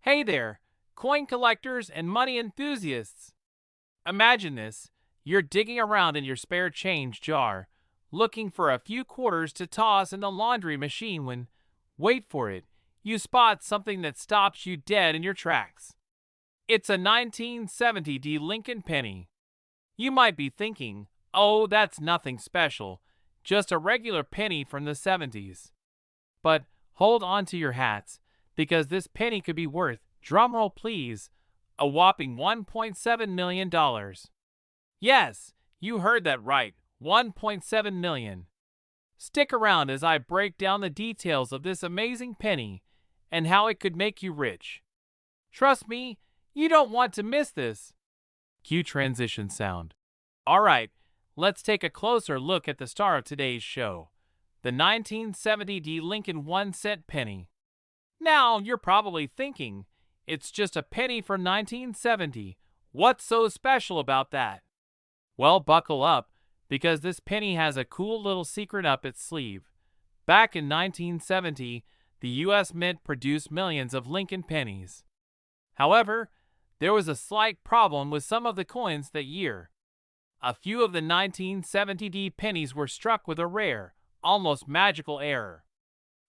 Hey there, coin collectors and money enthusiasts. Imagine this. You're digging around in your spare change jar, looking for a few quarters to toss in the laundry machine when, wait for it, you spot something that stops you dead in your tracks. It's a 1970 D Lincoln penny. You might be thinking, oh, that's nothing special, just a regular penny from the 70s. But hold on to your hats, because this penny could be worth, drumroll please, a whopping $1.7 million. Yes, you heard that right, 1.7 million. Stick around as I break down the details of this amazing penny and how it could make you rich. Trust me, you don't want to miss this. Cue transition sound. Alright, let's take a closer look at the star of today's show, the 1970 D Lincoln 1-cent penny. Now, you're probably thinking, it's just a penny from 1970. What's so special about that? Well, buckle up, because this penny has a cool little secret up its sleeve. Back in 1970, the U.S. Mint produced millions of Lincoln pennies. However, there was a slight problem with some of the coins that year. A few of the 1970 D pennies were struck with a rare, almost magical error.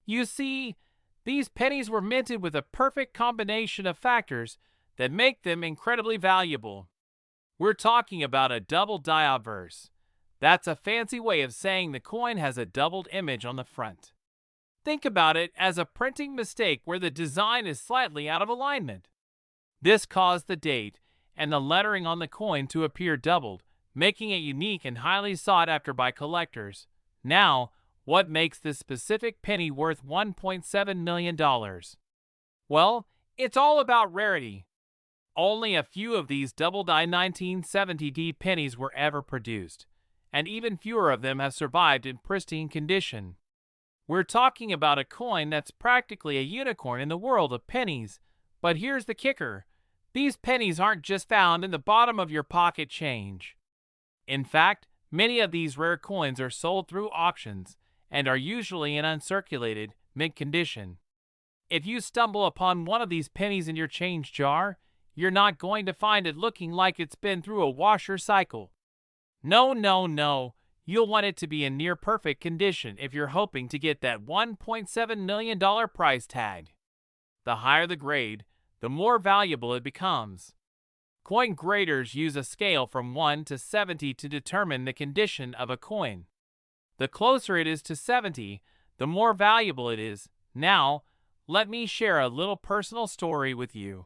You see, these pennies were minted with a perfect combination of factors that make them incredibly valuable. We're talking about a double die obverse. That's a fancy way of saying the coin has a doubled image on the front. Think about it as a printing mistake where the design is slightly out of alignment. This caused the date and the lettering on the coin to appear doubled, making it unique and highly sought after by collectors. Now, what makes this specific penny worth $1.7 million? Well, it's all about rarity. Only a few of these double-die 1970 D pennies were ever produced, and even fewer of them have survived in pristine condition. We're talking about a coin that's practically a unicorn in the world of pennies. But here's the kicker. These pennies aren't just found in the bottom of your pocket change. In fact, many of these rare coins are sold through auctions and are usually in uncirculated, mint condition. If you stumble upon one of these pennies in your change jar, you're not going to find it looking like it's been through a washer cycle. No. You'll want it to be in near perfect condition if you're hoping to get that $1.7 million price tag. The higher the grade, the more valuable it becomes. Coin graders use a scale from 1 to 70 to determine the condition of a coin. The closer it is to 70, the more valuable it is. Now, let me share a little personal story with you.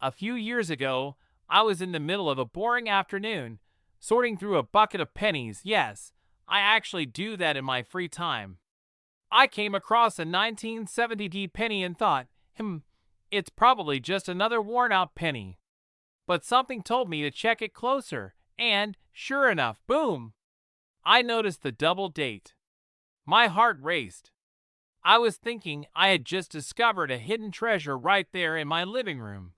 A few years ago, I was in the middle of a boring afternoon, sorting through a bucket of pennies. Yes, I actually do that in my free time. I came across a 1970 D penny and thought, it's probably just another worn-out penny. But something told me to check it closer, and, sure enough, boom! I noticed the double date. My heart raced. I was thinking I had just discovered a hidden treasure right there in my living room.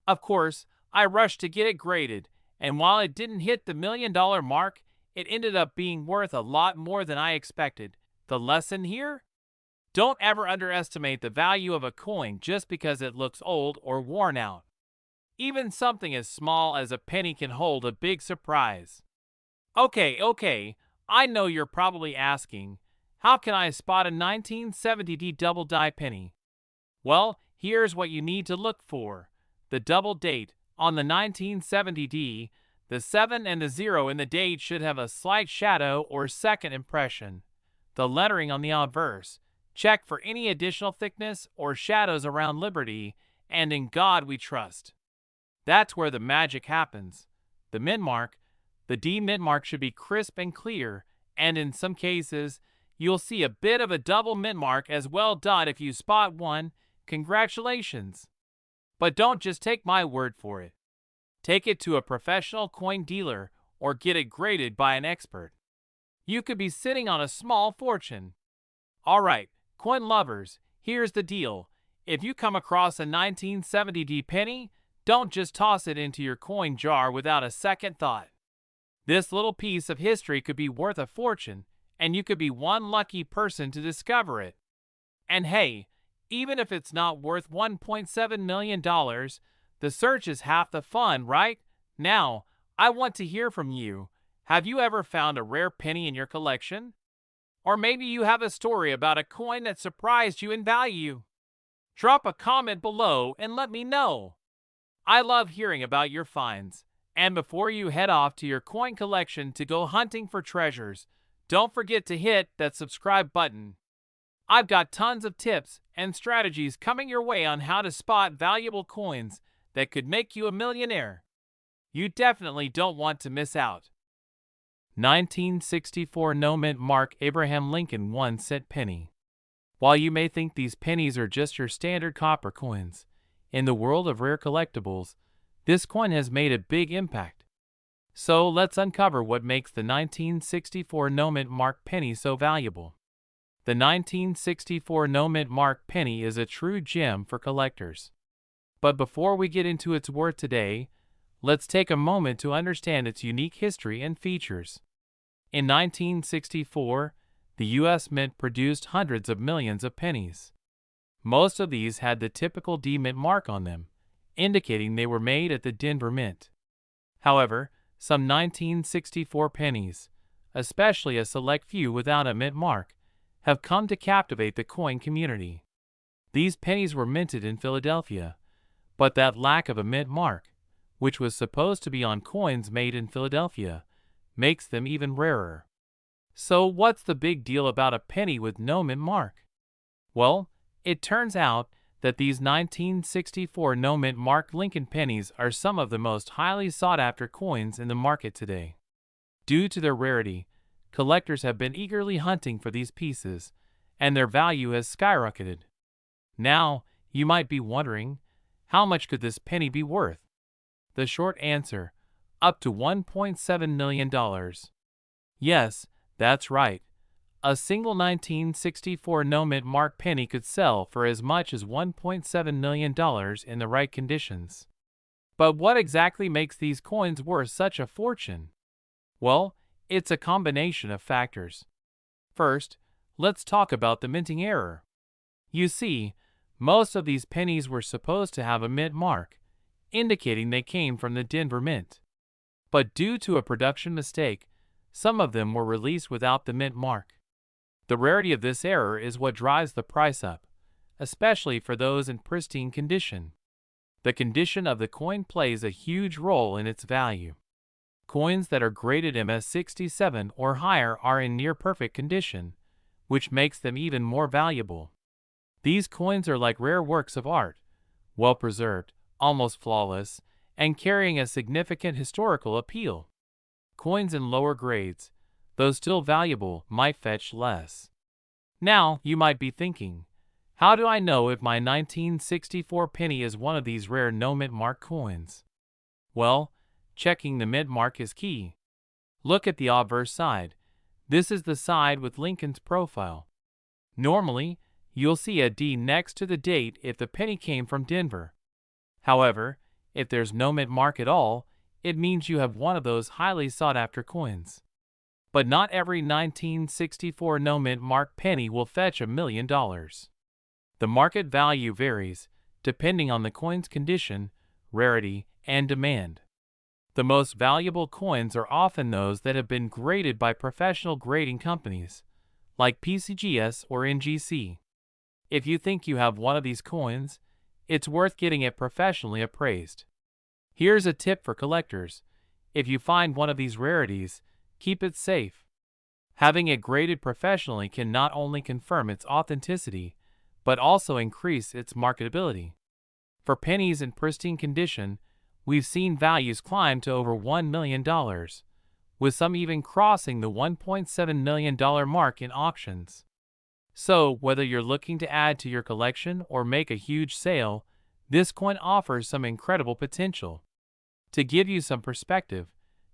Of course, I rushed to get it graded, and while it didn't hit the $1 million mark, it ended up being worth a lot more than I expected. The lesson here? Don't ever underestimate the value of a coin just because it looks old or worn out. Even something as small as a penny can hold a big surprise. Okay, I know you're probably asking, how can I spot a 1970 D double die penny? Well, here's what you need to look for. The double date. On the 1970 D, the 7 and the 0 in the date should have a slight shadow or second impression. The lettering on the obverse. Check for any additional thickness or shadows around Liberty, and in God we trust. That's where the magic happens. The mint mark. The D mint mark should be crisp and clear, and in some cases, you'll see a bit of a double mint mark as well. If you spot one, congratulations. But don't just take my word for it. Take it to a professional coin dealer or get it graded by an expert. You could be sitting on a small fortune. Alright, coin lovers, here's the deal. If you come across a 1970 D penny, don't just toss it into your coin jar without a second thought. This little piece of history could be worth a fortune, and you could be one lucky person to discover it. And hey, Even if it's not worth $1.7 million, the search is half the fun, right? Now, I want to hear from you. Have you ever found a rare penny in your collection? Or maybe you have a story about a coin that surprised you in value. Drop a comment below and let me know. I love hearing about your finds. And before you head off to your coin collection to go hunting for treasures, don't forget to hit that subscribe button. I've got tons of tips and strategies coming your way on how to spot valuable coins that could make you a millionaire. You definitely don't want to miss out. 1964 No Mint Mark Abraham Lincoln 1-cent penny. While you may think these pennies are just your standard copper coins, in the world of rare collectibles, this coin has made a big impact. So let's uncover what makes the 1964 No Mint Mark penny so valuable. The 1964 No Mint Mark penny is a true gem for collectors. But before we get into its worth today, let's take a moment to understand its unique history and features. In 1964, the U.S. Mint produced hundreds of millions of pennies. Most of these had the typical D Mint mark on them, indicating they were made at the Denver Mint. However, some 1964 pennies, especially a select few without a mint mark, have come to captivate the coin community. These pennies were minted in Philadelphia, but that lack of a mint mark, which was supposed to be on coins made in Philadelphia, makes them even rarer. So what's the big deal about a penny with no mint mark? Well, it turns out that these 1964 no mint mark Lincoln pennies are some of the most highly sought after coins in the market today. Due to their rarity, collectors have been eagerly hunting for these pieces, and their value has skyrocketed. Now, you might be wondering, how much could this penny be worth? The short answer, up to $1.7 million. Yes, that's right. A single 1964 no mint mark penny could sell for as much as $1.7 million in the right conditions. But what exactly makes these coins worth such a fortune? Well, it's a combination of factors. First, let's talk about the minting error. You see, most of these pennies were supposed to have a mint mark, indicating they came from the Denver Mint. But due to a production mistake, some of them were released without the mint mark. The rarity of this error is what drives the price up, especially for those in pristine condition. The condition of the coin plays a huge role in its value. Coins that are graded MS67 or higher are in near-perfect condition, which makes them even more valuable. These coins are like rare works of art, well-preserved, almost flawless, and carrying a significant historical appeal. Coins in lower grades, though still valuable, might fetch less. Now, you might be thinking, how do I know if my 1964 penny is one of these rare no mint mark coins? Well, checking the mint mark is key. Look at the obverse side. This is the side with Lincoln's profile. Normally, you'll see a D next to the date if the penny came from Denver. However, if there's no mint mark at all, it means you have one of those highly sought-after coins. But not every 1964 no mint mark penny will fetch $1 million. The market value varies, depending on the coin's condition, rarity, and demand. The most valuable coins are often those that have been graded by professional grading companies, like PCGS or NGC. If you think you have one of these coins, it's worth getting it professionally appraised. Here's a tip for collectors. If you find one of these rarities, keep it safe. Having it graded professionally can not only confirm its authenticity, but also increase its marketability. For pennies in pristine condition, we've seen values climb to over $1 million, with some even crossing the $1.7 million mark in auctions. So, whether you're looking to add to your collection or make a huge sale, this coin offers some incredible potential. To give you some perspective,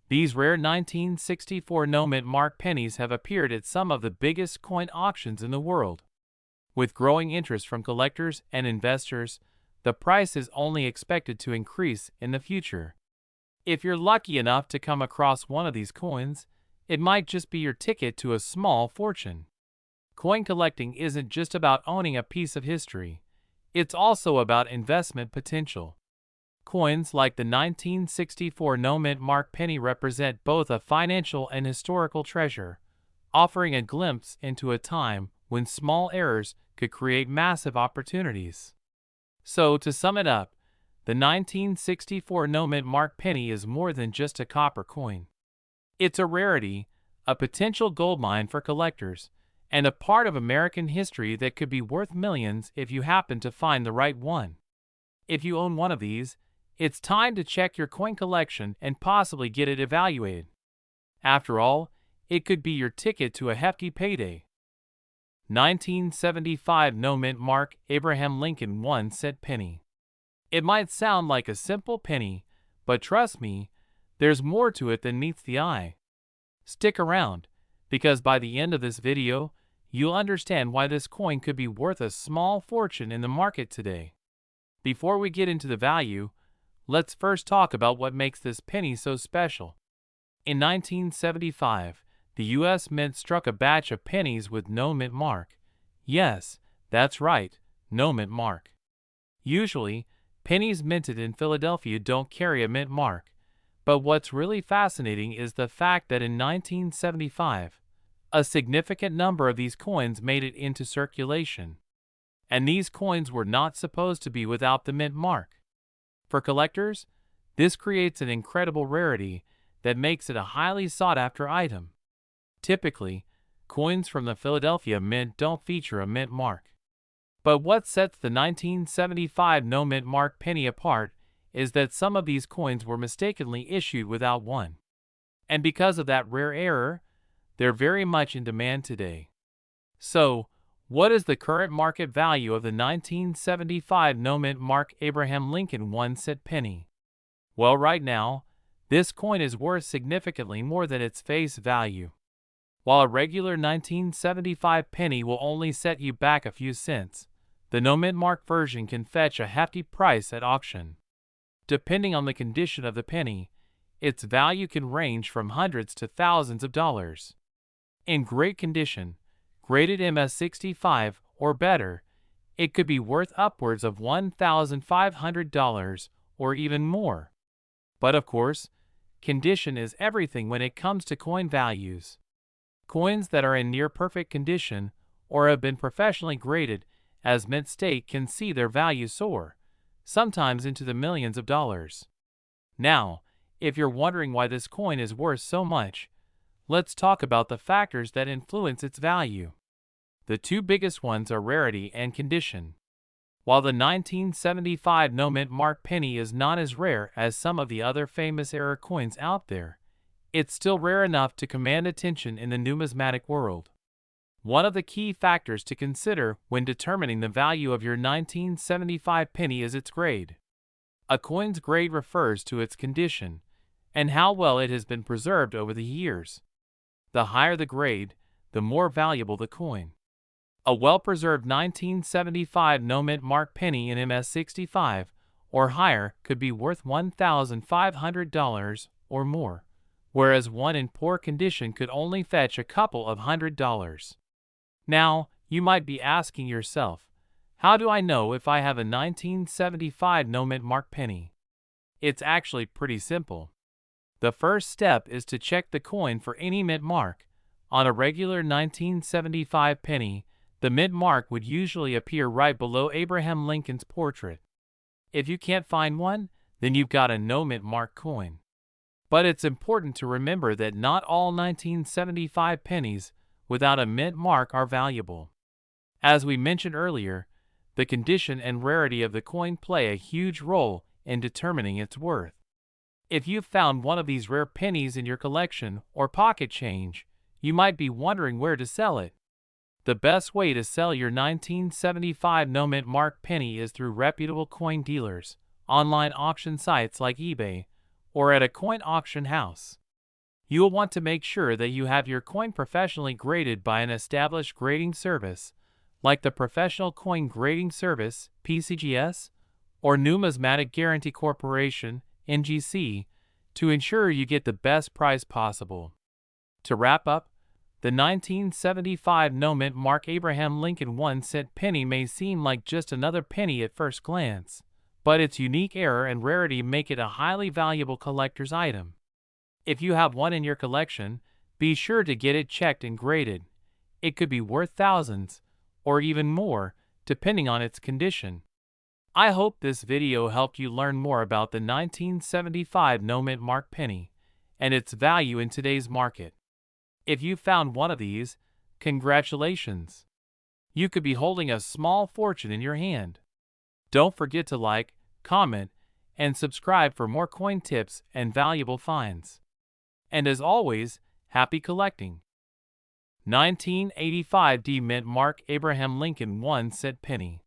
these rare 1964 no mint mark pennies have appeared at some of the biggest coin auctions in the world. With growing interest from collectors and investors, the price is only expected to increase in the future. If you're lucky enough to come across one of these coins, it might just be your ticket to a small fortune. coin collecting isn't just about owning a piece of history. It's also about investment potential. Coins like the 1964 no-mint mark penny represent both a financial and historical treasure, offering a glimpse into a time when small errors could create massive opportunities. So, to sum it up, the 1964 no-mint mark penny is more than just a copper coin. It's a rarity, a potential goldmine for collectors, and a part of American history that could be worth millions if you happen to find the right one. If you own one of these, it's time to check your coin collection and possibly get it evaluated. After all, it could be your ticket to a hefty payday. 1975 no-mint mark Abraham Lincoln 1-cent penny. It might sound like a simple penny, but trust me, there's more to it than meets the eye. Stick around, because by the end of this video, you'll understand why this coin could be worth a small fortune in the market today. Before we get into the value, let's first talk about what makes this penny so special. In 1975, the U.S. Mint struck a batch of pennies with no mint mark. Yes, that's right, no mint mark. Usually, pennies minted in Philadelphia don't carry a mint mark, but what's really fascinating is the fact that in 1975, a significant number of these coins made it into circulation. And these coins were not supposed to be without the mint mark. For collectors, this creates an incredible rarity that makes it a highly sought-after item. Typically, coins from the Philadelphia Mint don't feature a mint mark. But what sets the 1975 no-mint mark penny apart is that some of these coins were mistakenly issued without one. And because of that rare error, they're very much in demand today. So, what is the current market value of the 1975 no-mint mark Abraham Lincoln 1-cent penny? Well, right now, this coin is worth significantly more than its face value. While a regular 1975 penny will only set you back a few cents, the no-mint mark version can fetch a hefty price at auction. Depending on the condition of the penny, its value can range from hundreds to thousands of dollars. In great condition, graded MS65 or better, it could be worth upwards of $1,500 or even more. But of course, condition is everything when it comes to coin values. Coins that are in near-perfect condition or have been professionally graded as mint state can see their value soar, sometimes into the millions of dollars. Now, if you're wondering why this coin is worth so much, let's talk about the factors that influence its value. The two biggest ones are rarity and condition. While the 1975 no-mint mark penny is not as rare as some of the other famous era coins out there, it's still rare enough to command attention in the numismatic world. One of the key factors to consider when determining the value of your 1975 penny is its grade. A coin's grade refers to its condition and how well it has been preserved over the years. The higher the grade, the more valuable the coin. A well-preserved 1975 no-mint mark penny in MS65 or higher could be worth $1,500 or more, whereas one in poor condition could only fetch a couple of $100s. Now, you might be asking yourself, how do I know if I have a 1975 no-mint mark penny? It's actually pretty simple. The first step is to check the coin for any mint mark. On a regular 1975 penny, the mint mark would usually appear right below Abraham Lincoln's portrait. If you can't find one, then you've got a no mint mark coin. But it's important to remember that not all 1975 pennies without a mint mark are valuable. As we mentioned earlier, the condition and rarity of the coin play a huge role in determining its worth. If you've found one of these rare pennies in your collection or pocket change, you might be wondering where to sell it. The best way to sell your 1975 no-mint mark penny is through reputable coin dealers, online auction sites like eBay, or at a coin auction house. You will want to make sure that you have your coin professionally graded by an established grading service, like the Professional Coin Grading Service, PCGS, or Numismatic Guarantee Corporation, NGC, to ensure you get the best price possible. To wrap up, The 1975 no-mint Mark Abraham Lincoln 1-cent penny may seem like just another penny at first glance, but its unique era and rarity make it a highly valuable collector's item. If you have one in your collection, be sure to get it checked and graded. It could be worth thousands, or even more, depending on its condition. I hope this video helped you learn more about the 1975 no-mint Mark penny and its value in today's market. If you found one of these, congratulations! You could be holding a small fortune in your hand. Don't forget to like, comment, and subscribe for more coin tips and valuable finds. And as always, happy collecting! 1985 mint Mark Abraham Lincoln 1-cent penny.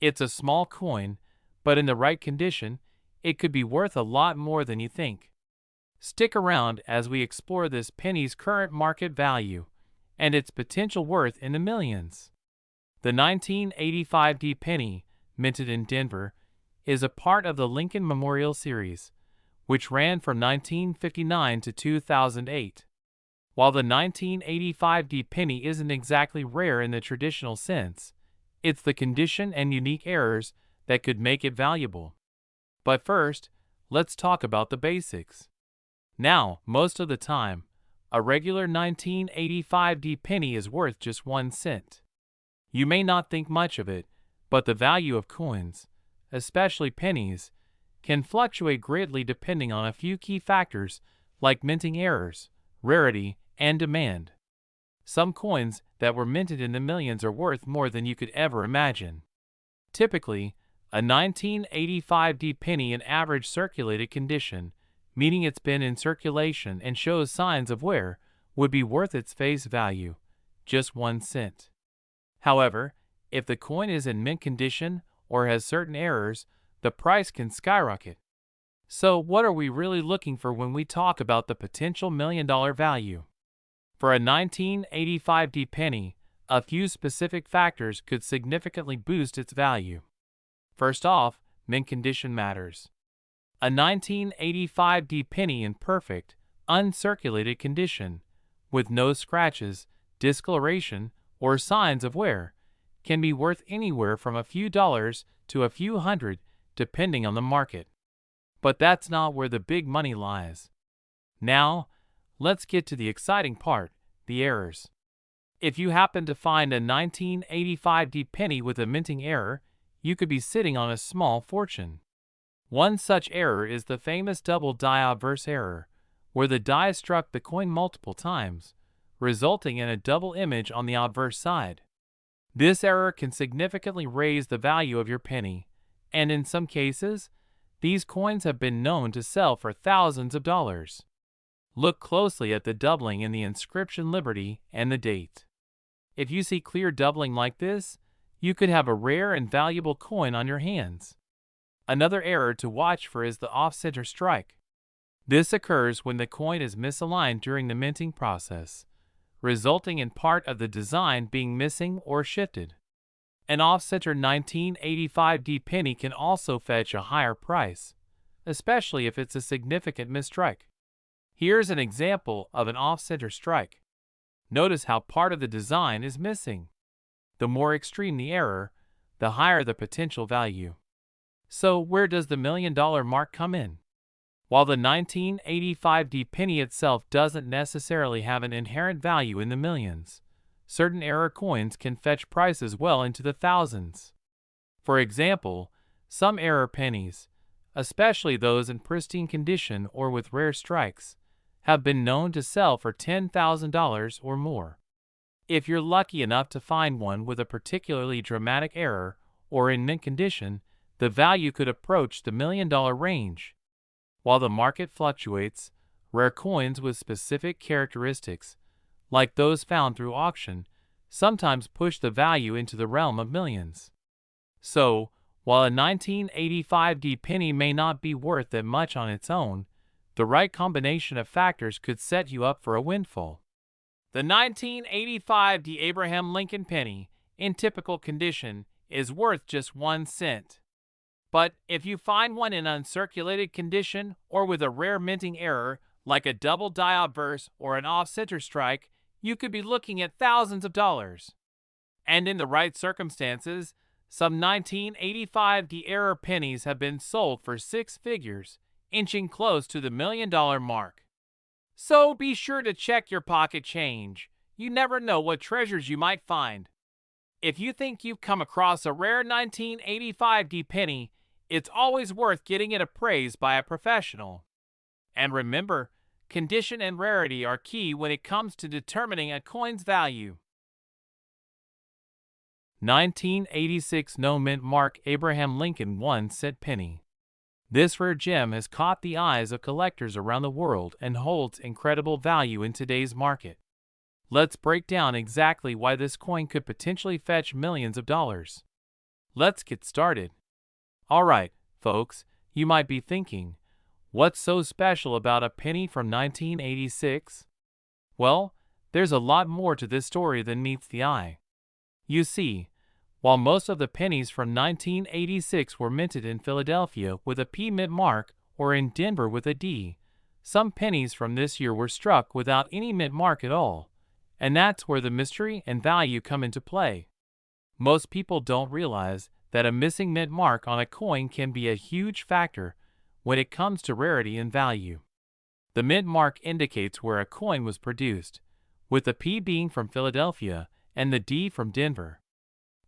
It's a small coin, but in the right condition, it could be worth a lot more than you think. Stick around as we explore this penny's current market value and its potential worth in the millions. The 1985 penny, minted in Denver, is a part of the Lincoln Memorial Series, which ran from 1959 to 2008. While the 1985 penny isn't exactly rare in the traditional sense, it's the condition and unique errors that could make it valuable. But first, let's talk about the basics. Now, most of the time, a regular 1985 penny is worth just 1 cent. You may not think much of it, but the value of coins, especially pennies, can fluctuate greatly depending on a few key factors like minting errors, rarity, and demand. Some coins that were minted in the millions are worth more than you could ever imagine. Typically, a 1985 penny in average circulated condition, meaning it's been in circulation and shows signs of wear, would be worth its face value, just 1 cent. However, if the coin is in mint condition or has certain errors, the price can skyrocket. So what are we really looking for when we talk about the potential million-dollar value? For a 1985 penny, a few specific factors could significantly boost its value. First off, mint condition matters. A 1985 penny in perfect, uncirculated condition, with no scratches, discoloration, or signs of wear, can be worth anywhere from a few dollars to a few hundred, depending on the market. But that's not where the big money lies. Now, let's get to the exciting part, the errors. If you happen to find a 1985 penny with a minting error, you could be sitting on a small fortune. One such error is the famous double die obverse error, where the die struck the coin multiple times, resulting in a double image on the obverse side. This error can significantly raise the value of your penny, and in some cases, these coins have been known to sell for thousands of dollars. Look closely at the doubling in the inscription Liberty and the date. If you see clear doubling like this, you could have a rare and valuable coin on your hands. Another error to watch for is the off-center strike. This occurs when the coin is misaligned during the minting process, resulting in part of the design being missing or shifted. An off-center 1985 penny can also fetch a higher price, especially if it's a significant mistrike. Here's an example of an off-center strike. Notice how part of the design is missing. The more extreme the error, the higher the potential value. So where does the million-dollar mark come in? While the 1985 penny itself doesn't necessarily have an inherent value in the millions, certain error coins can fetch prices well into the thousands. For example, some error pennies, especially those in pristine condition or with rare strikes, have been known to sell for $10,000 or more. If you're lucky enough to find one with a particularly dramatic error or in mint condition, the value could approach the million-dollar range. While the market fluctuates, rare coins with specific characteristics, like those found through auction, sometimes push the value into the realm of millions. So, while a 1985 penny may not be worth that much on its own, the right combination of factors could set you up for a windfall. The 1985 Abraham Lincoln penny, in typical condition, is worth just 1 cent. But if you find one in uncirculated condition or with a rare minting error, like a double die obverse or an off-center strike, you could be looking at thousands of dollars. And in the right circumstances, some 1985 era pennies have been sold for six figures, inching close to the $1 million mark. So be sure to check your pocket change. You never know what treasures you might find. If you think you've come across a rare 1985 penny, it's always worth getting it appraised by a professional. And remember, condition and rarity are key when it comes to determining a coin's value. 1986 No Mint Mark Abraham Lincoln 1-cent penny. This rare gem has caught the eyes of collectors around the world and holds incredible value in today's market. Let's break down exactly why this coin could potentially fetch millions of dollars. Let's get started. Alright, folks, you might be thinking, what's so special about a penny from 1986? Well, there's a lot more to this story than meets the eye. You see, while most of the pennies from 1986 were minted in Philadelphia with a P mint mark or in Denver with a D, some pennies from this year were struck without any mint mark at all, and that's where the mystery and value come into play. Most people don't realize that a missing mint mark on a coin can be a huge factor when it comes to rarity and value. The mint mark indicates where a coin was produced, with the P being from Philadelphia and the D from Denver.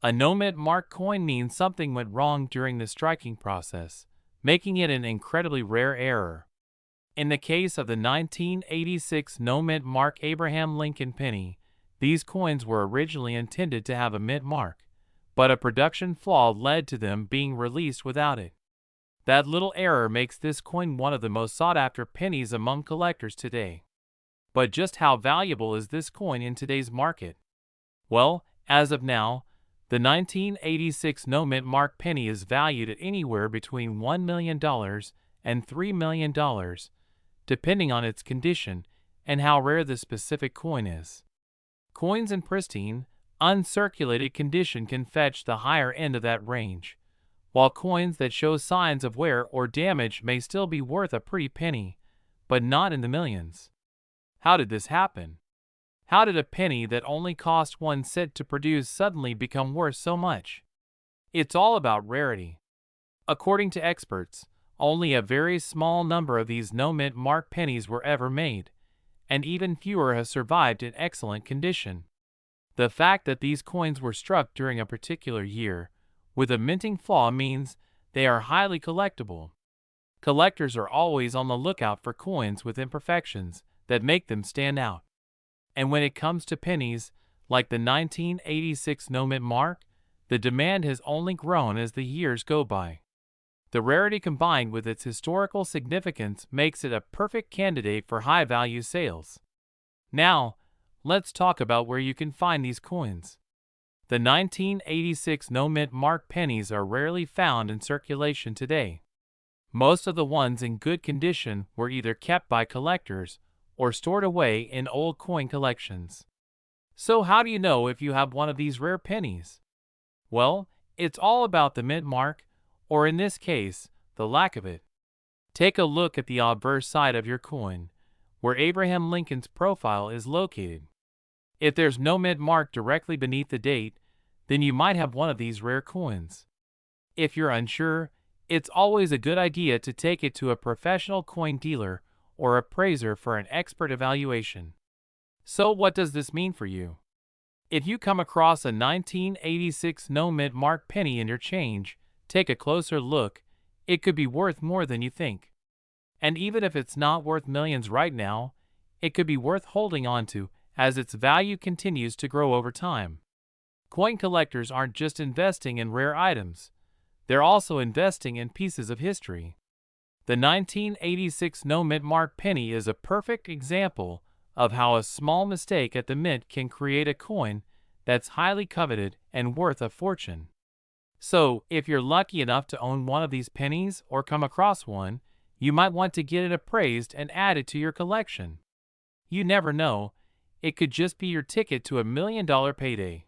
A no mint mark coin means something went wrong during the striking process, making it an incredibly rare error. In the case of the 1986 no mint mark Abraham Lincoln penny, these coins were originally intended to have a mint mark, but a production flaw led to them being released without it. That little error makes this coin one of the most sought-after pennies among collectors today. But just how valuable is this coin in today's market? Well, as of now, the 1986 no mint mark penny is valued at anywhere between $1 million and $3 million, depending on its condition and how rare the specific coin is. Coins in pristine, uncirculated condition can fetch the higher end of that range, while coins that show signs of wear or damage may still be worth a pretty penny, but not in the millions. How did this happen? How did a penny that only cost 1 cent to produce suddenly become worth so much? It's all about rarity. According to experts, only a very small number of these no mint mark pennies were ever made, and even fewer have survived in excellent condition. The fact that these coins were struck during a particular year with a minting flaw means they are highly collectible. Collectors are always on the lookout for coins with imperfections that make them stand out. And when it comes to pennies, like the 1986 no mint mark, the demand has only grown as the years go by. The rarity combined with its historical significance makes it a perfect candidate for high-value sales. Now, let's talk about where you can find these coins. The 1986 no mint mark pennies are rarely found in circulation today. Most of the ones in good condition were either kept by collectors or stored away in old coin collections. So how do you know if you have one of these rare pennies? Well, it's all about the mint mark, or in this case, the lack of it. Take a look at the obverse side of your coin, where Abraham Lincoln's profile is located. If there's no mint mark directly beneath the date, then you might have one of these rare coins. If you're unsure, it's always a good idea to take it to a professional coin dealer or appraiser for an expert evaluation. So what does this mean for you? If you come across a 1986 no mint mark penny in your change, take a closer look. It could be worth more than you think. And even if it's not worth millions right now, it could be worth holding on to as its value continues to grow over time. Coin collectors aren't just investing in rare items, they're also investing in pieces of history. The 1986 no mint mark penny is a perfect example of how a small mistake at the mint can create a coin that's highly coveted and worth a fortune. So, if you're lucky enough to own one of these pennies or come across one, you might want to get it appraised and add it to your collection. You never know, it could just be your ticket to $1 million payday.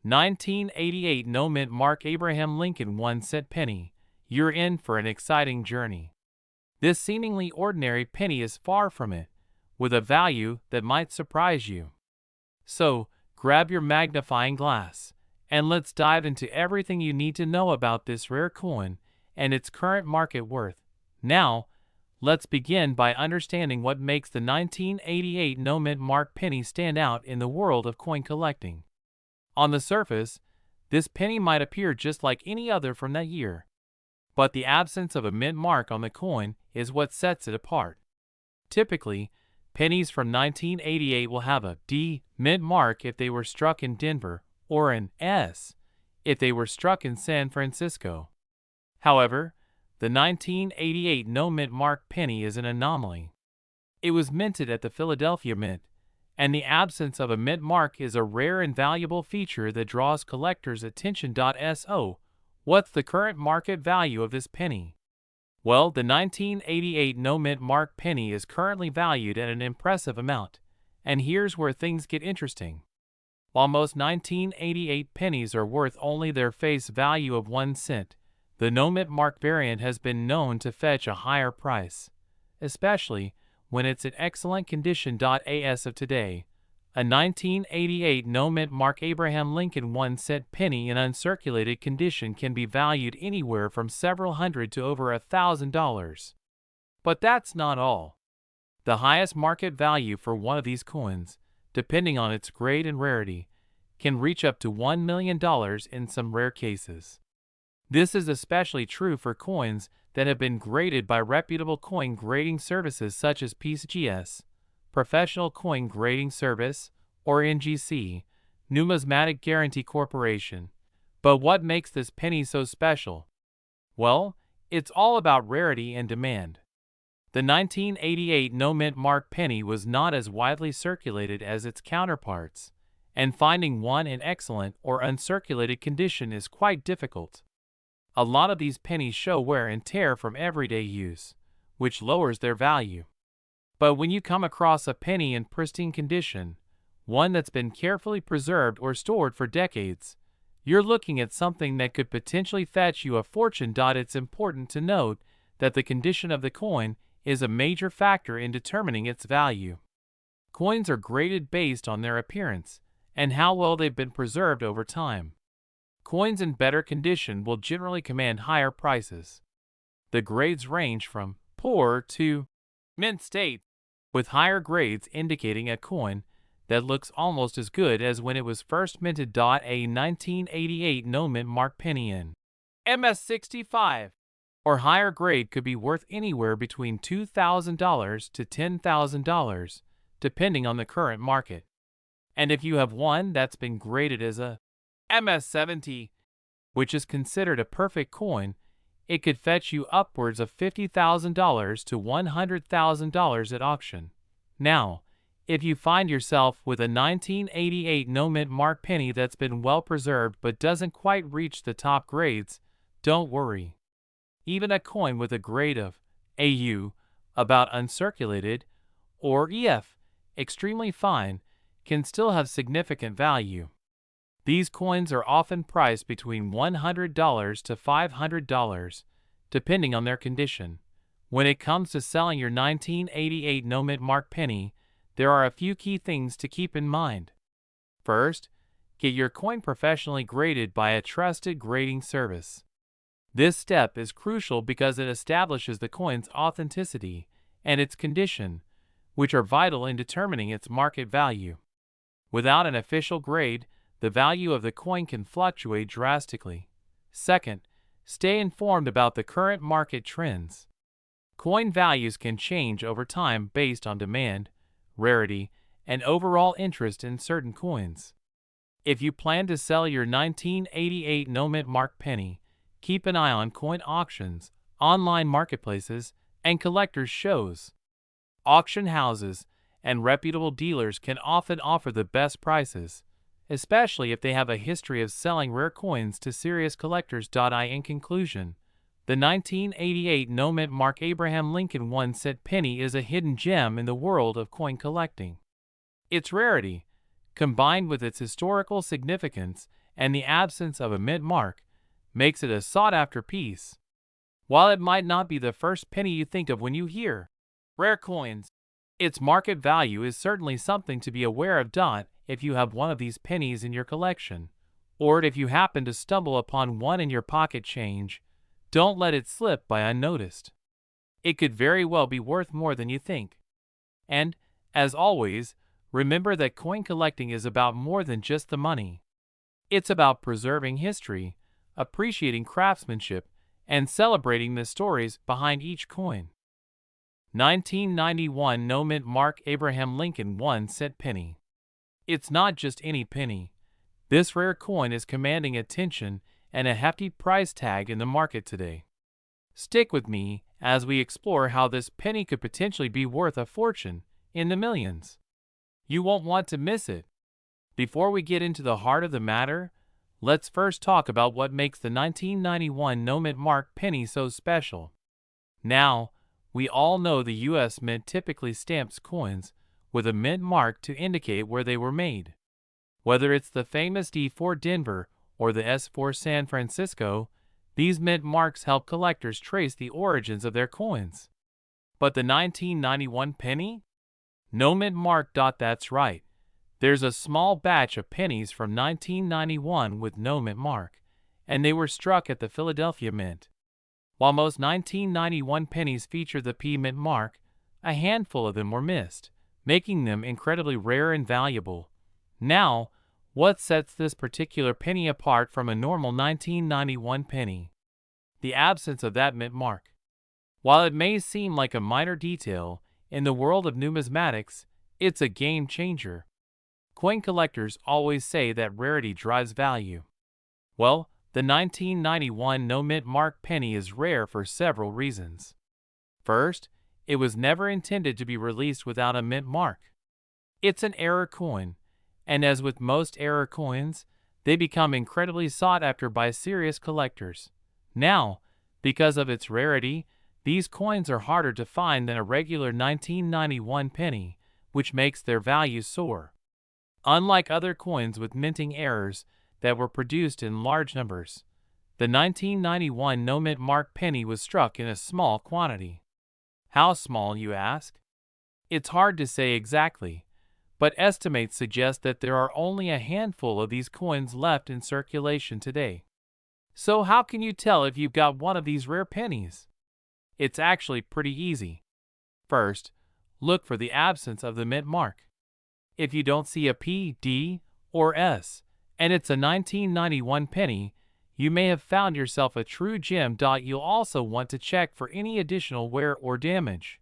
1988 no mint mark Abraham Lincoln 1-cent penny. You're in for an exciting journey. This seemingly ordinary penny is far from it, with a value that might surprise you. So, grab your magnifying glass, and let's dive into everything you need to know about this rare coin and its current market worth. Now, let's begin by understanding what makes the 1988 no-mint mark penny stand out in the world of coin collecting. On the surface, this penny might appear just like any other from that year, but the absence of a mint mark on the coin is what sets it apart. Typically, pennies from 1988 will have a D mint mark if they were struck in Denver, or an S if they were struck in San Francisco. However, the 1988 no mint mark penny is an anomaly. It was minted at the Philadelphia Mint, and the absence of a mint mark is a rare and valuable feature that draws collectors' attention. So, what's the current market value of this penny? Well, the 1988 no-mint mark penny is currently valued at an impressive amount, and here's where things get interesting. While most 1988 pennies are worth only their face value of 1 cent, the no-mint mark variant has been known to fetch a higher price, especially when it's in excellent condition. As of today, a 1988 no-mint mark Abraham Lincoln 1 cent penny in uncirculated condition can be valued anywhere from several hundred to over $1,000. But that's not all. The highest market value for one of these coins, depending on its grade and rarity, can reach up to $1 million in some rare cases. This is especially true for coins that have been graded by reputable coin grading services such as PCGS, Professional Coin Grading Service, or NGC, Numismatic Guarantee Corporation. But what makes this penny so special? Well, it's all about rarity and demand. The 1988 no-mint mark penny was not as widely circulated as its counterparts, and finding one in excellent or uncirculated condition is quite difficult. A lot of these pennies show wear and tear from everyday use, which lowers their value. But when you come across a penny in pristine condition, one that's been carefully preserved or stored for decades, you're looking at something that could potentially fetch you a fortune. It's important to note that the condition of the coin is a major factor in determining its value. Coins are graded based on their appearance and how well they've been preserved over time. Coins in better condition will generally command higher prices. The grades range from poor to mint state, with higher grades indicating a coin that looks almost as good as when it was first minted. A 1988 no-mint mark penny in MS65 or higher grade could be worth anywhere between $2,000 to $10,000, depending on the current market. And if you have one that's been graded as a MS70, which is considered a perfect coin, it could fetch you upwards of $50,000 to $100,000 at auction. Now, if you find yourself with a 1988 no-mint mark penny that's been well preserved but doesn't quite reach the top grades, don't worry. Even a coin with a grade of AU, about uncirculated, or EF, extremely fine, can still have significant value. These coins are often priced between $100 to $500, depending on their condition. When it comes to selling your 1988 no-mint mark penny, there are a few key things to keep in mind. First, get your coin professionally graded by a trusted grading service. This step is crucial because it establishes the coin's authenticity and its condition, which are vital in determining its market value. Without an official grade, the value of the coin can fluctuate drastically. Second, stay informed about the current market trends. Coin values can change over time based on demand, rarity, and overall interest in certain coins. If you plan to sell your 1988 no-mint mark penny, keep an eye on coin auctions, online marketplaces, and collectors' shows. Auction houses and reputable dealers can often offer the best prices, especially if they have a history of selling rare coins to serious collectors. In conclusion, the 1988 no-mint mark Abraham Lincoln 1 cent penny is a hidden gem in the world of coin collecting. Its rarity, combined with its historical significance and the absence of a mint mark, makes it a sought-after piece. While it might not be the first penny you think of when you hear rare coins, its market value is certainly something to be aware of. if you have one of these pennies in your collection, or if you happen to stumble upon one in your pocket change, don't let it slip by unnoticed. It could very well be worth more than you think. And, as always, remember that coin collecting is about more than just the money. It's about preserving history, appreciating craftsmanship, and celebrating the stories behind each coin. 1991 No Mint Mark Abraham Lincoln 1-cent penny. It's not just any penny. This rare coin is commanding attention and a hefty price tag in the market today. Stick with me as we explore how this penny could potentially be worth a fortune, in the millions. You won't want to miss it. Before we get into the heart of the matter, let's first talk about what makes the 1991 No Mint Mark penny so special. Now, we all know the U.S. Mint typically stamps coins with a mint mark to indicate where they were made. Whether it's the famous D for Denver or the S for San Francisco, these mint marks help collectors trace the origins of their coins. But the 1991 penny? No mint mark. That's right. There's a small batch of pennies from 1991 with no mint mark, and they were struck at the Philadelphia Mint. While most 1991 pennies feature the P mint mark, a handful of them were missed, making them incredibly rare and valuable. Now, what sets this particular penny apart from a normal 1991 penny? The absence of that mint mark. While it may seem like a minor detail, in the world of numismatics, it's a game changer. Coin collectors always say that rarity drives value. Well, the 1991 No Mint Mark penny is rare for several reasons. First, it was never intended to be released without a mint mark. It's an error coin, and as with most error coins, they become incredibly sought after by serious collectors. Now, because of its rarity, these coins are harder to find than a regular 1991 penny, which makes their value soar. Unlike other coins with minting errors that were produced in large numbers, the 1991 No Mint Mark penny was struck in a small quantity. How small, you ask? It's hard to say exactly, but estimates suggest that there are only a handful of these coins left in circulation today. So how can you tell if you've got one of these rare pennies? It's actually pretty easy. First, look for the absence of the mint mark. If you don't see a P, D, or S, and it's a 1991 penny, you may have found yourself a true gem. You'll also want to check for any additional wear or damage.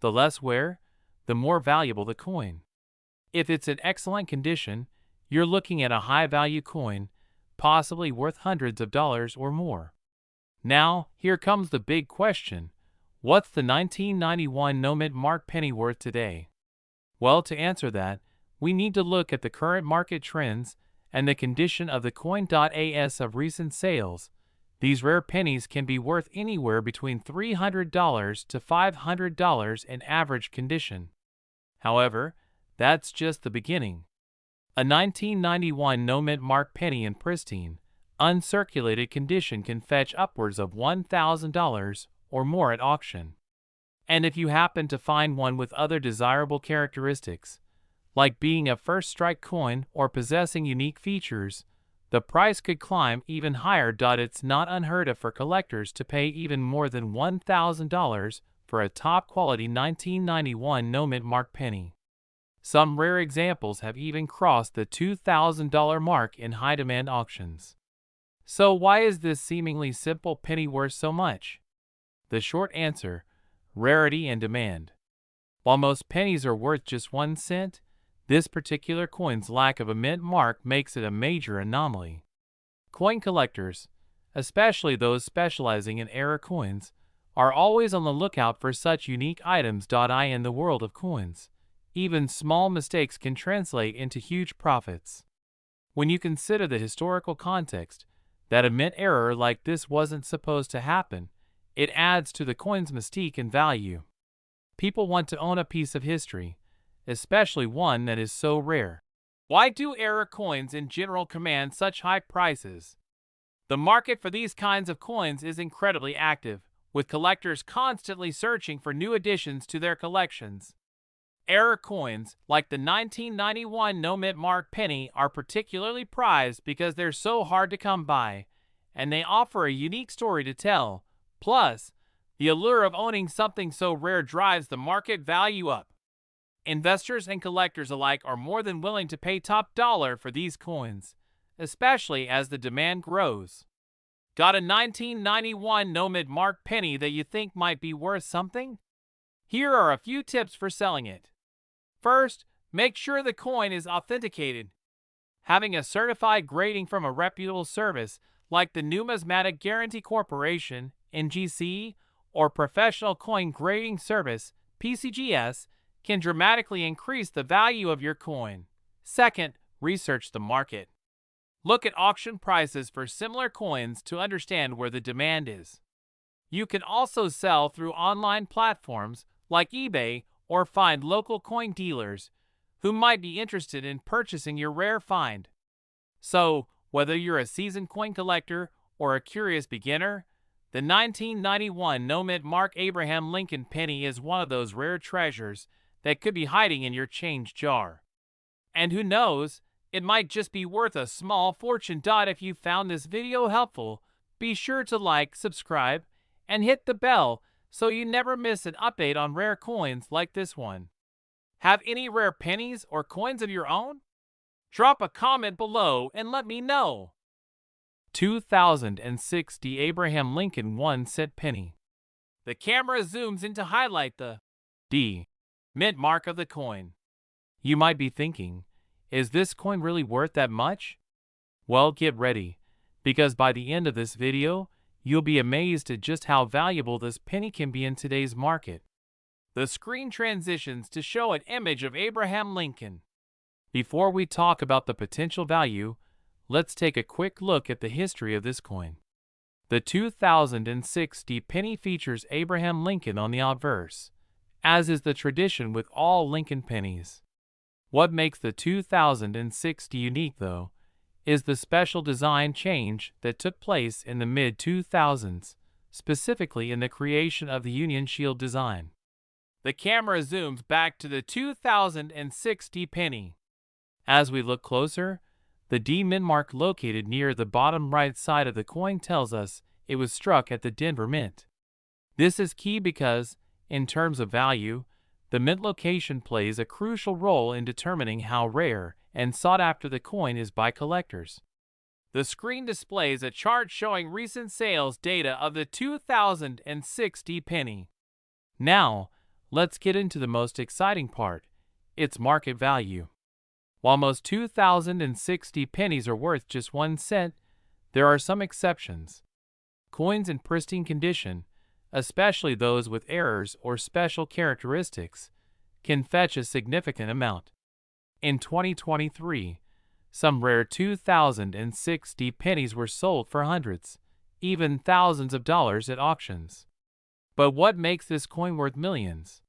The less wear, the more valuable the coin. If it's in excellent condition, you're looking at a high-value coin, possibly worth hundreds of dollars or more. Now, here comes the big question. What's the 1991 No Mint Mark penny worth today? Well, to answer that, we need to look at the current market trends and the condition of the coin. As of recent sales, these rare pennies can be worth anywhere between $300 to $500 in average condition. However, that's just the beginning. A 1991 No Mint Mark penny in pristine, uncirculated condition can fetch upwards of $1,000 or more at auction. And if you happen to find one with other desirable characteristics, like being a first strike coin or possessing unique features, the price could climb even higher. It's not unheard of for collectors to pay even more than $1,000 for a top quality 1991 No Mint Mark penny. Some rare examples have even crossed the $2,000 mark in high demand auctions. So why is this seemingly simple penny worth so much? The short answer: rarity and demand. While most pennies are worth just 1 cent, this particular coin's lack of a mint mark makes it a major anomaly. Coin collectors, especially those specializing in error coins, are always on the lookout for such unique items. In the world of coins, even small mistakes can translate into huge profits. When you consider the historical context, that a mint error like this wasn't supposed to happen, it adds to the coin's mystique and value. People want to own a piece of history, especially one that is so rare. Why do error coins in general command such high prices? The market for these kinds of coins is incredibly active, with collectors constantly searching for new additions to their collections. Error coins, like the 1991 no-mint mark penny, are particularly prized because they're so hard to come by, and they offer a unique story to tell. Plus, the allure of owning something so rare drives the market value up. Investors and collectors alike are more than willing to pay top dollar for these coins, especially as the demand grows. Got a 1991 no-mint mark penny that you think might be worth something? Here are a few tips for selling it. First, make sure the coin is authenticated. Having a certified grading from a reputable service like the Numismatic Guarantee Corporation, NGC, or Professional Coin Grading Service, PCGS, can dramatically increase the value of your coin. Second, research the market. Look at auction prices for similar coins to understand where the demand is. You can also sell through online platforms like eBay or find local coin dealers who might be interested in purchasing your rare find. So, whether you're a seasoned coin collector or a curious beginner, the 1991 no-mint mark Abraham Lincoln penny is one of those rare treasures that could be hiding in your change jar. And who knows, it might just be worth a small fortune. If you found this video helpful, be sure to like, subscribe, and hit the bell so you never miss an update on rare coins like this one. Have any rare pennies or coins of your own? Drop a comment below and let me know. 2060 Abraham Lincoln 1-cent penny. The camera zooms in to highlight the D mint mark of the coin. You might be thinking, is this coin really worth that much? Well, get ready, because by the end of this video, you'll be amazed at just how valuable this penny can be in today's market. The screen transitions to show an image of Abraham Lincoln. Before we talk about the potential value, let's take a quick look at the history of this coin. The 2060 penny features Abraham Lincoln on the obverse, as is the tradition with all Lincoln pennies. What makes the 2060 unique, though, is the special design change that took place in the mid-2000s, specifically in the creation of the Union Shield design. The camera zooms back to the 2060 penny. As we look closer, the D mint mark located near the bottom right side of the coin tells us it was struck at the Denver Mint. This is key because, in terms of value, the mint location plays a crucial role in determining how rare and sought after the coin is by collectors. The screen displays a chart showing recent sales data of the 2060 penny. Now, let's get into the most exciting part, its market value. While most 2060 pennies are worth just 1 cent, there are some exceptions. Coins in pristine condition, especially those with errors or special characteristics, can fetch a significant amount. In 2023, some rare 2060 pennies were sold for hundreds, even thousands of dollars at auctions. But what makes this coin worth millions?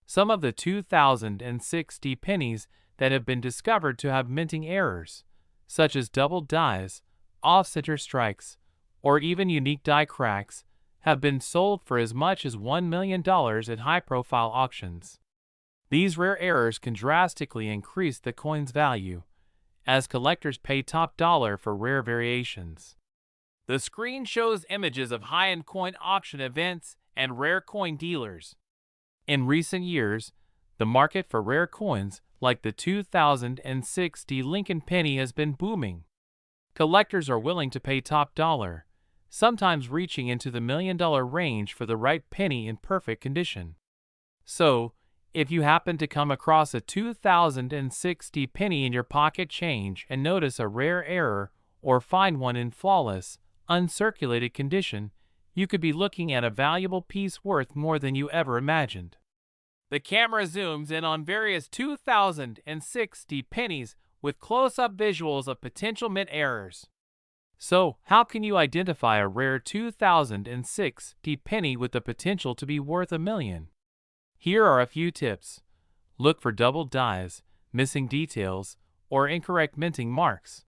Some of the 2060 pennies that have been discovered to have minting errors, such as double dies, off-center strikes, or even unique die cracks, have been sold for as much as $1 million at high-profile auctions. These rare errors can drastically increase the coin's value, as collectors pay top dollar for rare variations. The screen shows images of high-end coin auction events and rare coin dealers. In recent years, the market for rare coins like the 2060 Lincoln penny has been booming. Collectors are willing to pay top dollar, sometimes reaching into the $1 million range for the right penny in perfect condition. So, if you happen to come across a 2060 penny in your pocket change and notice a rare error or find one in flawless, uncirculated condition, you could be looking at a valuable piece worth more than you ever imagined. The camera zooms in on various 2060 pennies with close-up visuals of potential mint errors. So, how can you identify a rare 2060 penny with the potential to be worth $1 million? Here are a few tips. Look for double dies, missing details, or incorrect minting marks.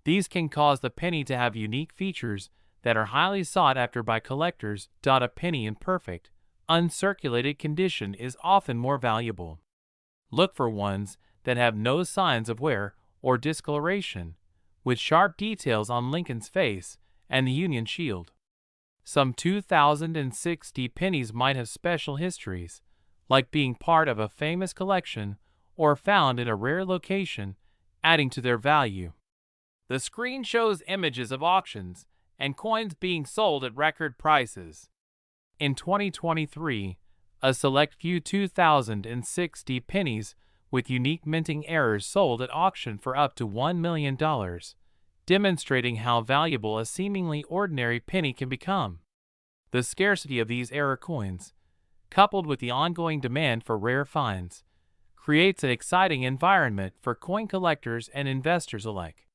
These can cause the penny to have unique features that are highly sought after by collectors. A penny in perfect, uncirculated condition is often more valuable. Look for ones that have no signs of wear or discoloration, with sharp details on Lincoln's face and the Union Shield. Some 2060 pennies might have special histories, like being part of a famous collection or found in a rare location, adding to their value. The screen shows images of auctions and coins being sold at record prices. In 2023, a select few 2060 pennies with unique minting errors sold at auction for up to $1 million, demonstrating how valuable a seemingly ordinary penny can become. The scarcity of these error coins, coupled with the ongoing demand for rare finds, creates an exciting environment for coin collectors and investors alike.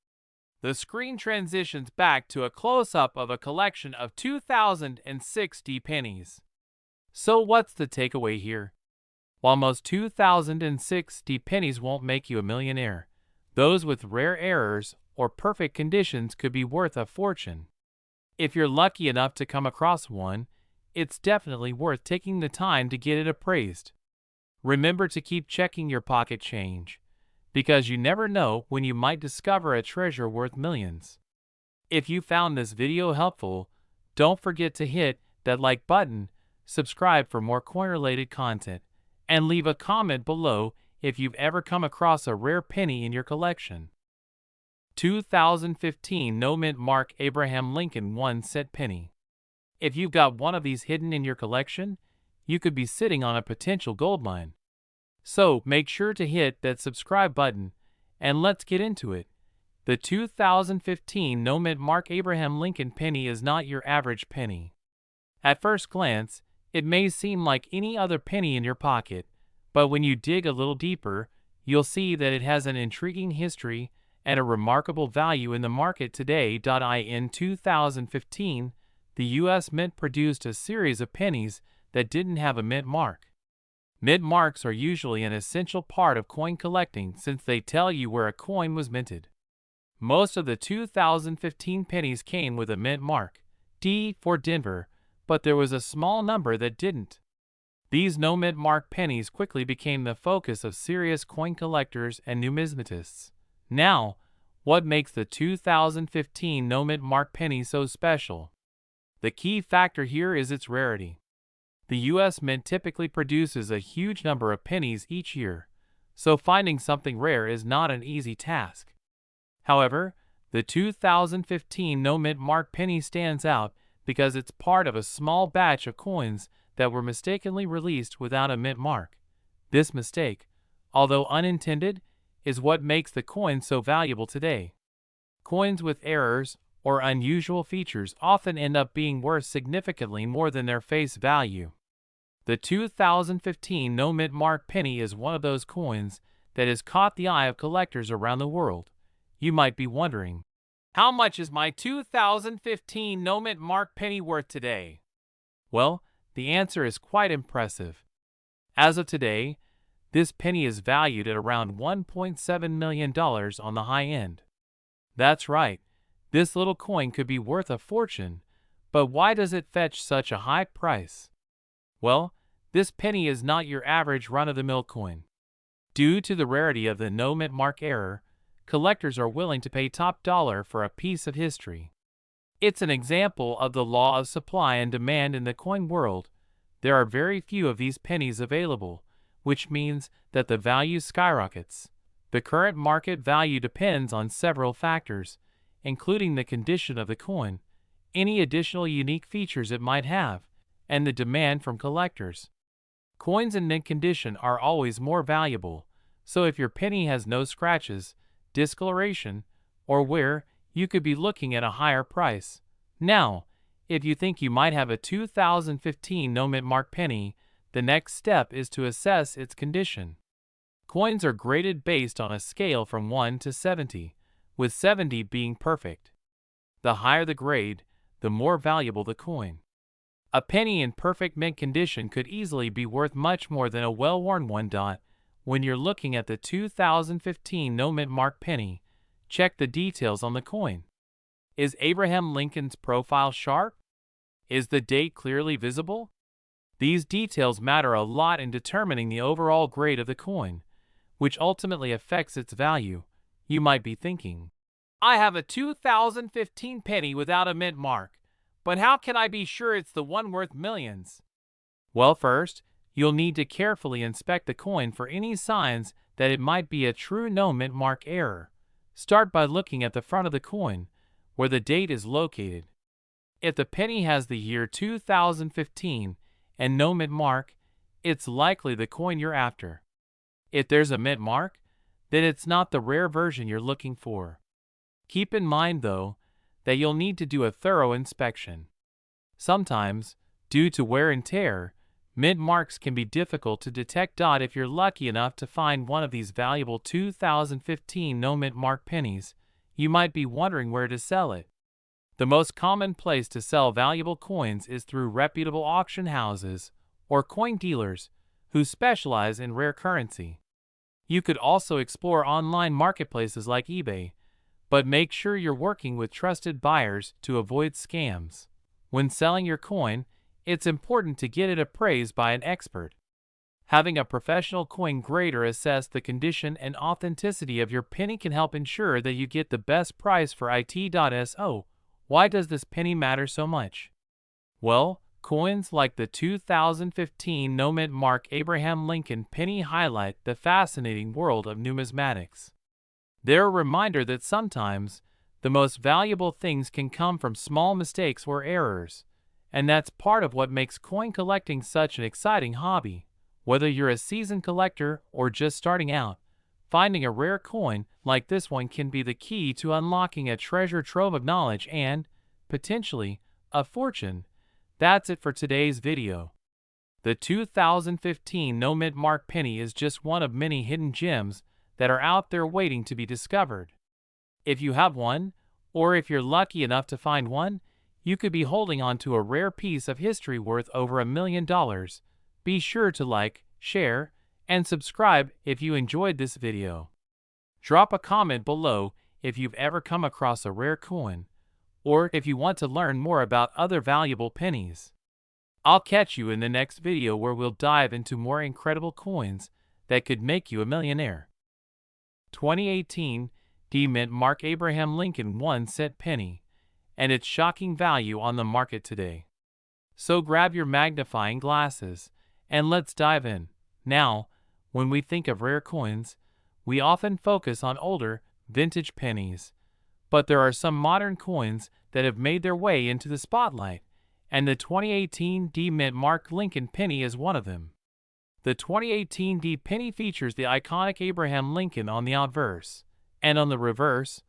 The screen transitions back to a close-up of a collection of 2060 pennies. So what's the takeaway here? While most 2060 pennies won't make you a millionaire, those with rare errors or perfect conditions could be worth a fortune. If you're lucky enough to come across one, it's definitely worth taking the time to get it appraised. Remember to keep checking your pocket change, because you never know when you might discover a treasure worth millions. If you found this video helpful, don't forget to hit that like button, subscribe for more coin-related content, and leave a comment below if you've ever come across a rare penny in your collection. 2015 No-Mint Mark Abraham Lincoln 1-cent penny. If you've got one of these hidden in your collection, you could be sitting on a potential goldmine. So make sure to hit that subscribe button, and let's get into it. The 2015 No-Mint Mark Abraham Lincoln penny is not your average penny. At first glance, it may seem like any other penny in your pocket, but when you dig a little deeper, you'll see that it has an intriguing history and a remarkable value in the market today. In 2015, the U.S. Mint produced a series of pennies that didn't have a mint mark. Mint marks are usually an essential part of coin collecting since they tell you where a coin was minted. Most of the 2015 pennies came with a mint mark, D for Denver, but there was a small number that didn't. These no-mint mark pennies quickly became the focus of serious coin collectors and numismatists. Now, what makes the 2015 no-mint mark penny so special? The key factor here is its rarity. The U.S. Mint typically produces a huge number of pennies each year, so finding something rare is not an easy task. However, the 2015 no-mint mark penny stands out because it's part of a small batch of coins that were mistakenly released without a mint mark. This mistake, although unintended, is what makes the coin so valuable today. Coins with errors or unusual features often end up being worth significantly more than their face value. The 2015 no-mint mark penny is one of those coins that has caught the eye of collectors around the world. You might be wondering, how much is my 2015 no-mint mark penny worth today? Well, the answer is quite impressive. As of today, this penny is valued at around $1.7 million on the high end. That's right, this little coin could be worth a fortune, but why does it fetch such a high price? Well, this penny is not your average run-of-the-mill coin. Due to the rarity of the no-mint mark error, collectors are willing to pay top dollar for a piece of history. It's an example of the law of supply and demand in the coin world. There are very few of these pennies available, which means that the value skyrockets. The current market value depends on several factors, including the condition of the coin, any additional unique features it might have, and the demand from collectors. Coins in mint condition are always more valuable, so if your penny has no scratches, discoloration, or wear, you could be looking at a higher price. Now, if you think you might have a 2015 no-mint mark penny, the next step is to assess its condition. Coins are graded based on a scale from 1 to 70, with 70 being perfect. The higher the grade, the more valuable the coin. A penny in perfect mint condition could easily be worth much more than a well-worn one. When you're looking at the 2015 no-mint mark penny, check the details on the coin. Is Abraham Lincoln's profile sharp? Is the date clearly visible? These details matter a lot in determining the overall grade of the coin, which ultimately affects its value. You might be thinking, I have a 2015 penny without a mint mark, but how can I be sure it's the one worth millions? Well, first, you'll need to carefully inspect the coin for any signs that it might be a true no mint mark error. Start by looking at the front of the coin, where the date is located. If the penny has the year 2015 and no mint mark, it's likely the coin you're after. If there's a mint mark, then it's not the rare version you're looking for. Keep in mind, though, that you'll need to do a thorough inspection. Sometimes, due to wear and tear, mint marks can be difficult to detect. If you're lucky enough to find one of these valuable 2015 no mint mark pennies, you might be wondering where to sell it. The most common place to sell valuable coins is through reputable auction houses or coin dealers who specialize in rare currency. You could also explore online marketplaces like eBay, but make sure you're working with trusted buyers to avoid scams. When selling your coin, it's important to get it appraised by an expert. Having a professional coin grader assess the condition and authenticity of your penny can help ensure that you get the best price for it.so. Why does this penny matter so much? Well, coins like the 2015 no mint mark Abraham Lincoln penny highlight the fascinating world of numismatics. They're a reminder that sometimes the most valuable things can come from small mistakes or errors, and that's part of what makes coin collecting such an exciting hobby. Whether you're a seasoned collector or just starting out, finding a rare coin like this one can be the key to unlocking a treasure trove of knowledge and, potentially, a fortune. That's it for today's video. The 2015 no mint mark penny is just one of many hidden gems that are out there waiting to be discovered. If you have one, or if you're lucky enough to find one, you could be holding on to a rare piece of history worth over $1 million. Be sure to like, share, and subscribe if you enjoyed this video. Drop a comment below if you've ever come across a rare coin, or if you want to learn more about other valuable pennies. I'll catch you in the next video where we'll dive into more incredible coins that could make you a millionaire. 2018 D Mint Mark Abraham Lincoln 1-cent penny, and its shocking value on the market today. So grab your magnifying glasses, and let's dive in. Now, when we think of rare coins, we often focus on older, vintage pennies. But there are some modern coins that have made their way into the spotlight, and the 2018 D Mint Mark Lincoln penny is one of them. The 2018 D penny features the iconic Abraham Lincoln on the obverse, and on the reverse,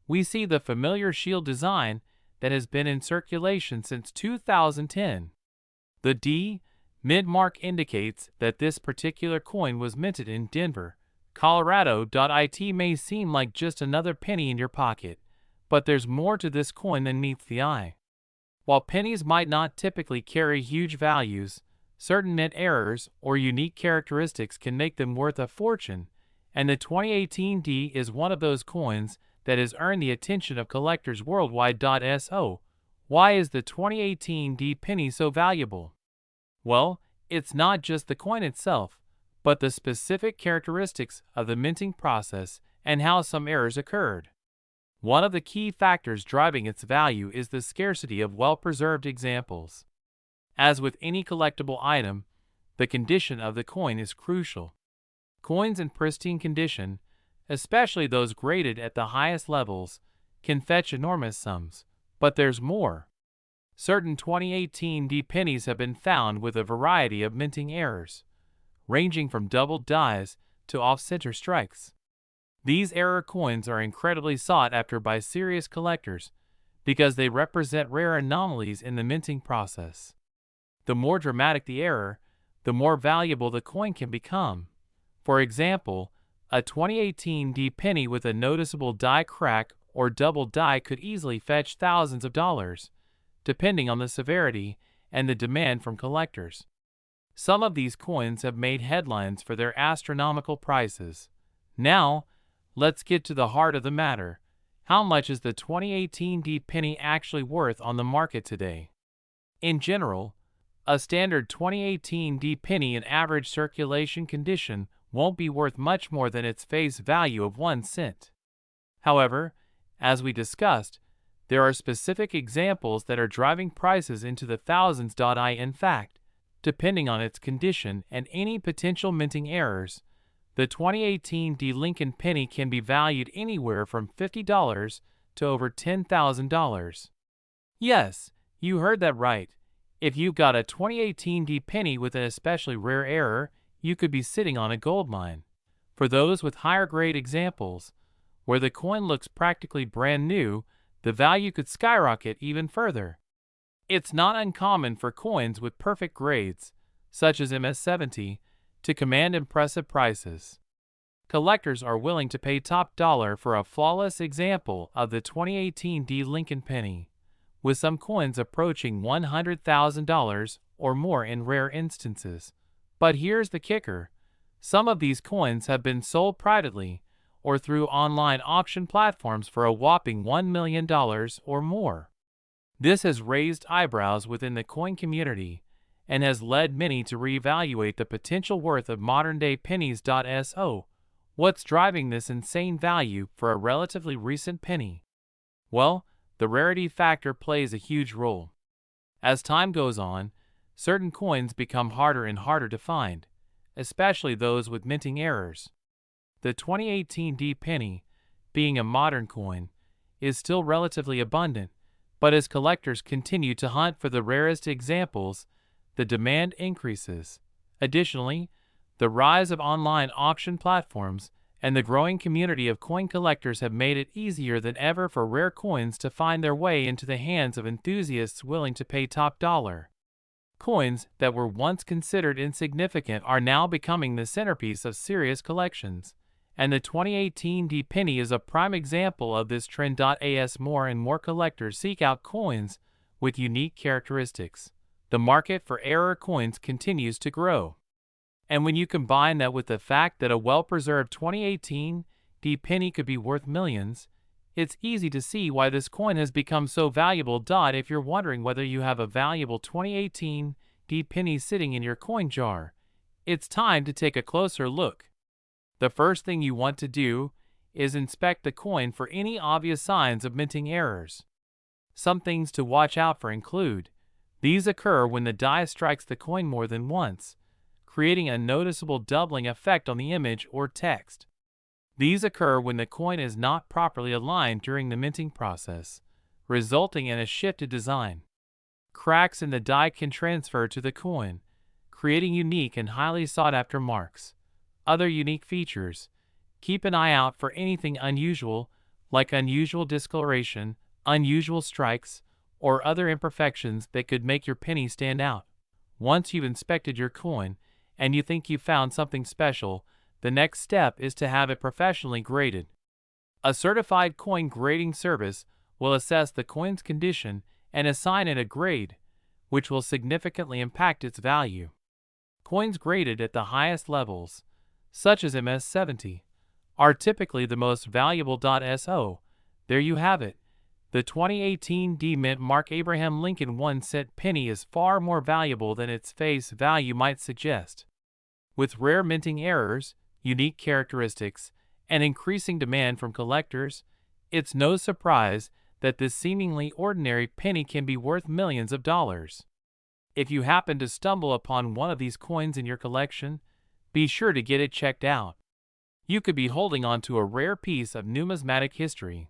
we see the familiar shield design that has been in circulation since 2010. The D Mint mark indicates that this particular coin was minted in Denver, Colorado. It may seem like just another penny in your pocket, but there's more to this coin than meets the eye. While pennies might not typically carry huge values, certain mint errors or unique characteristics can make them worth a fortune, and the 2018 D is one of those coins that has earned the attention of collectors worldwide. So, why is the 2018 D penny so valuable? Well, it's not just the coin itself, but the specific characteristics of the minting process and how some errors occurred. One of the key factors driving its value is the scarcity of well-preserved examples. As with any collectible item, the condition of the coin is crucial. Coins in pristine condition, especially those graded at the highest levels, can fetch enormous sums, but there's more. Certain 2018 D pennies have been found with a variety of minting errors, ranging from doubled dies to off-center strikes. These error coins are incredibly sought after by serious collectors because they represent rare anomalies in the minting process. The more dramatic the error, the more valuable the coin can become. For example, a 2018 D penny with a noticeable die crack or double die could easily fetch thousands of dollars, depending on the severity and the demand from collectors. Some of these coins have made headlines for their astronomical prices. Now, let's get to the heart of the matter. How much is the 2018 D penny actually worth on the market today? In general, a standard 2018 D penny in average circulation condition won't be worth much more than its face value of 1 cent. However, as we discussed, there are specific examples that are driving prices into the thousands. In fact, depending on its condition and any potential minting errors, the 2018 D Lincoln penny can be valued anywhere from $50 to over $10,000. Yes, you heard that right. If you've got a 2018 D penny with an especially rare error, you could be sitting on a gold mine. For those with higher grade examples, where the coin looks practically brand new, the value could skyrocket even further. It's not uncommon for coins with perfect grades, such as MS-70, to command impressive prices. Collectors are willing to pay top dollar for a flawless example of the 2018 D Lincoln penny, with some coins approaching $100,000 or more in rare instances. But here's the kicker. Some of these coins have been sold privately or through online auction platforms for a whopping $1 million or more. This has raised eyebrows within the coin community and has led many to reevaluate the potential worth of modern-day pennies. So, what's driving this insane value for a relatively recent penny? Well, the rarity factor plays a huge role. As time goes on, certain coins become harder and harder to find, especially those with minting errors. The 2018 D penny, being a modern coin, is still relatively abundant, but as collectors continue to hunt for the rarest examples, the demand increases. Additionally, the rise of online auction platforms and the growing community of coin collectors have made it easier than ever for rare coins to find their way into the hands of enthusiasts willing to pay top dollar. Coins that were once considered insignificant are now becoming the centerpiece of serious collections, and the 2018 D penny is a prime example of this trend. As more and more collectors seek out coins with unique characteristics, the market for error coins continues to grow. And when you combine that with the fact that a well-preserved 2018 D penny could be worth millions, it's easy to see why this coin has become so valuable. If you're wondering whether you have a valuable 2018 D penny sitting in your coin jar, it's time to take a closer look. The first thing you want to do is inspect the coin for any obvious signs of minting errors. Some things to watch out for include: these occur when the die strikes the coin more than once, creating a noticeable doubling effect on the image or text. These occur when the coin is not properly aligned during the minting process, resulting in a shifted design. Cracks in the die can transfer to the coin, creating unique and highly sought-after marks. Other unique features: keep an eye out for anything unusual, like unusual discoloration, unusual strikes, or other imperfections that could make your penny stand out. Once you've inspected your coin and you think you've found something special, the next step is to have it professionally graded. A certified coin grading service will assess the coin's condition and assign it a grade, which will significantly impact its value. Coins graded at the highest levels, such as MS-70, are typically the most valuable. So, there you have it. The 2018 D Mint Mark Abraham Lincoln 1-cent penny is far more valuable than its face value might suggest. With rare minting errors, unique characteristics, and increasing demand from collectors, it's no surprise that this seemingly ordinary penny can be worth millions of dollars. If you happen to stumble upon one of these coins in your collection, be sure to get it checked out. You could be holding on to a rare piece of numismatic history.